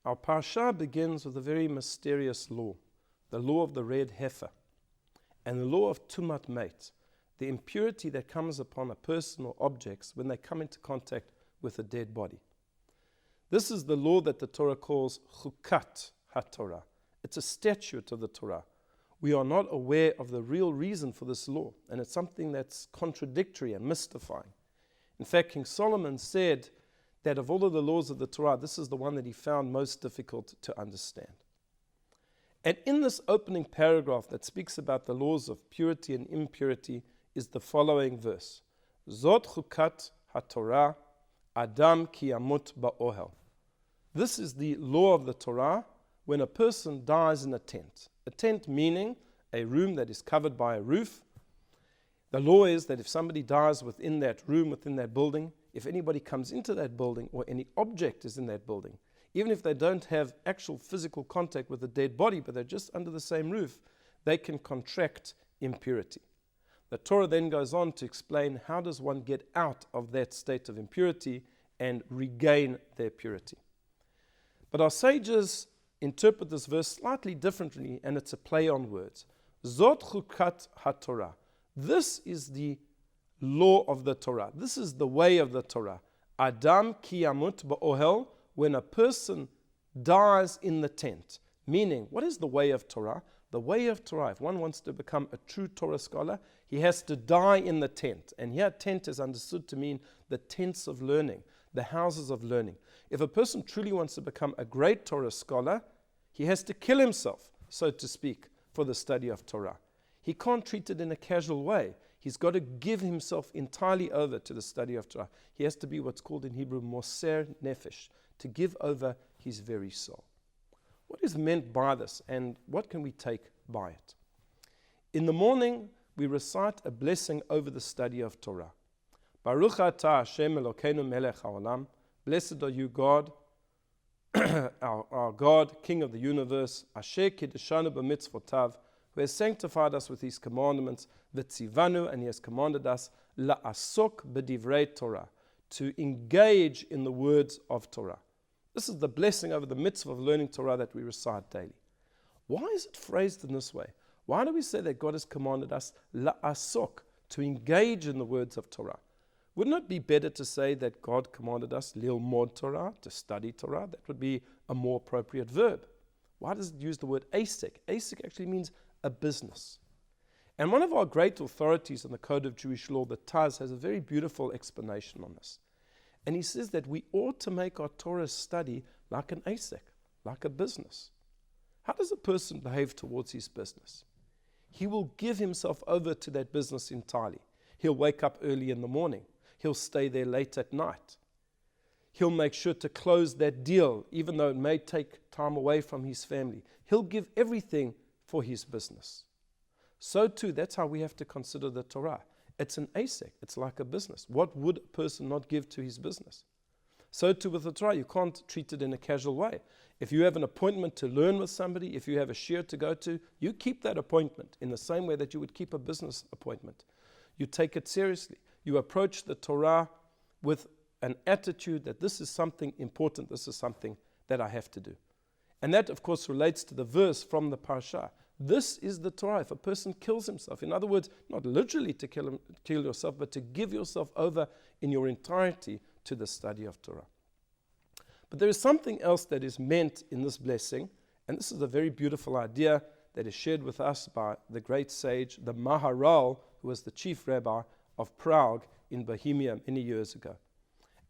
Our parsha begins with a very mysterious law, the law of the red heifer, and the law of tumat mate, the impurity that comes upon a person or objects when they come into contact with a dead body. This is the law that the Torah calls Chukat, hatorah. It's a statute of the Torah. We are not aware of the real reason for this law, and it's something that's contradictory and mystifying. In fact, King Solomon said that of all of the laws of the Torah, this is the one that he found most difficult to understand. And in this opening paragraph that speaks about the laws of purity and impurity is the following verse. Zot chukat hatorah, adam ki yamoot ba'ohel. This is the law of the Torah when a person dies in a tent. A tent meaning a room that is covered by a roof. The law is that if somebody dies within that room, within that building, if anybody comes into that building or any object is in that building, even if they don't have actual physical contact with the dead body, but they're just under the same roof, they can contract impurity. The Torah then goes on to explain how does one get out of that state of impurity and regain their purity. But our sages interpret this verse slightly differently, and it's a play on words. Zot chukat hatorah. This is the law of the Torah. This is the way of the Torah. Adam ki yamoot ba'ohel, when a person dies in the tent. Meaning, what is the way of Torah? The way of Torah, if one wants to become a true Torah scholar, he has to die in the tent. And here tent is understood to mean the tents of learning, the houses of learning. If a person truly wants to become a great Torah scholar, he has to kill himself, so to speak, for the study of Torah. He can't treat it in a casual way. He's got to give himself entirely over to the study of Torah. He has to be what's called in Hebrew moser nefesh, to give over his very soul. What is meant by this, and what can we take by it? In the morning, we recite a blessing over the study of Torah. Baruch atah Hashem Elokeinu melech haolam. Blessed are you, God, our God, King of the universe, Asher kiddushanu b'mitzvotav, who has sanctified us with his commandments, v'tzivanu, and he has commanded us, la'asok b'divrei Torah, to engage in the words of Torah. This is the blessing over the mitzvah of learning Torah that we recite daily. Why is it phrased in this way? Why do we say that God has commanded us, la'asok, to engage in the words of Torah? Wouldn't it be better to say that God commanded us, lilmod Torah, to study Torah? That would be a more appropriate verb. Why does it use the word asek? Asek actually means a business. And one of our great authorities in the Code of Jewish Law, the Taz, has a very beautiful explanation on this. And he says that we ought to make our Torah study like an asek, like a business. How does a person behave towards his business? He will give himself over to that business entirely. He'll wake up early in the morning. He'll stay there late at night. He'll make sure to close that deal, even though it may take time away from his family. He'll give everything for his business. So too, that's how we have to consider the Torah. It's an asek. It's like a business. What would a person not give to his business? So too with the Torah, you can't treat it in a casual way. If you have an appointment to learn with somebody, if you have a shiur to go to, you keep that appointment in the same way that you would keep a business appointment. You take it seriously. You approach the Torah with an attitude that this is something important, this is something that I have to do. And that, of course, relates to the verse from the parsha. This is the Torah. If a person kills himself, in other words, not literally to kill yourself, but to give yourself over in your entirety to the study of Torah. But there is something else that is meant in this blessing, and this is a very beautiful idea that is shared with us by the great sage, the Maharal, who was the chief rabbi of Prague in Bohemia many years ago.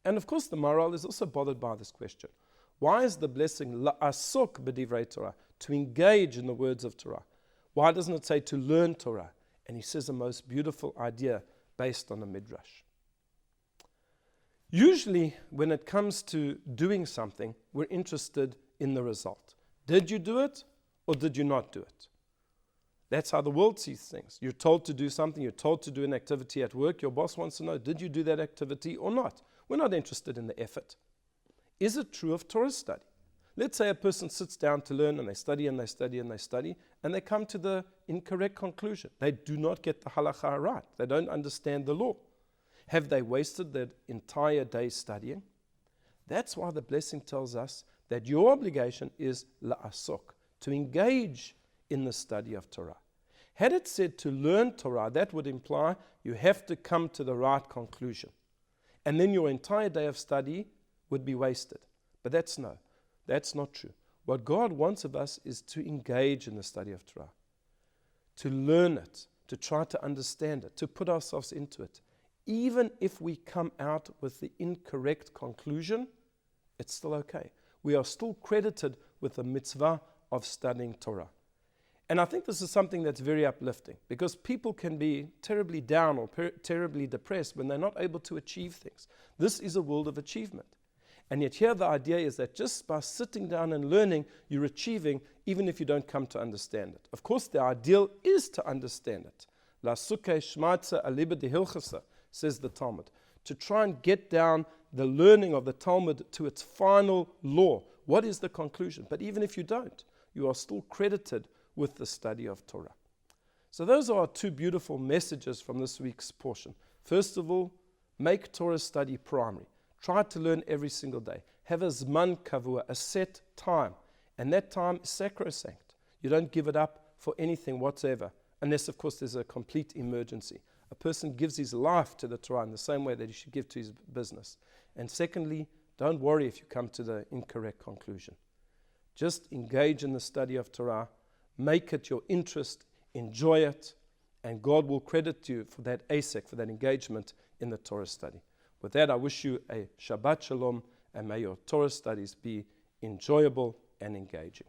And of course, the Maharal is also bothered by this question. Why is the blessing la'asok b'divrei Torah, to engage in the words of Torah? Why doesn't it say to learn Torah? And he says a most beautiful idea based on a midrash. Usually, when it comes to doing something, we're interested in the result. Did you do it or did you not do it? That's how the world sees things. You're told to do something, you're told to do an activity at work. Your boss wants to know, did you do that activity or not? We're not interested in the effort. Is it true of Torah study? Let's say a person sits down to learn and they study and they study and they study and they come to the incorrect conclusion. They do not get the halakha right. They don't understand the law. Have they wasted their entire day studying? That's why the blessing tells us that your obligation is la'asok, to engage in the study of Torah. Had it said to learn Torah, that would imply you have to come to the right conclusion. And then your entire day of study would be wasted. But that's not true. What God wants of us is to engage in the study of Torah, to learn it, to try to understand it, to put ourselves into it. Even if we come out with the incorrect conclusion, it's still okay. We are still credited with the mitzvah of studying Torah. And I think this is something that's very uplifting, because people can be terribly down or terribly depressed when they're not able to achieve things. This is a world of achievement. And yet here the idea is that just by sitting down and learning, you're achieving, even if you don't come to understand it. Of course, the ideal is to understand it. La suke shmaitza aliba de hilchasa, says the Talmud. To try and get down the learning of the Talmud to its final law. What is the conclusion? But even if you don't, you are still credited with the study of Torah. So those are our two beautiful messages from this week's portion. First of all, make Torah study primary. Try to learn every single day. Have a zman kavua, a set time. And that time is sacrosanct. You don't give it up for anything whatsoever, unless, of course, there's a complete emergency. A person gives his life to the Torah in the same way that he should give to his business. And secondly, don't worry if you come to the incorrect conclusion. Just engage in the study of Torah. Make it your interest. Enjoy it. And God will credit you for that asek, for that engagement in the Torah study. With that, I wish you a Shabbat Shalom, and may your Torah studies be enjoyable and engaging.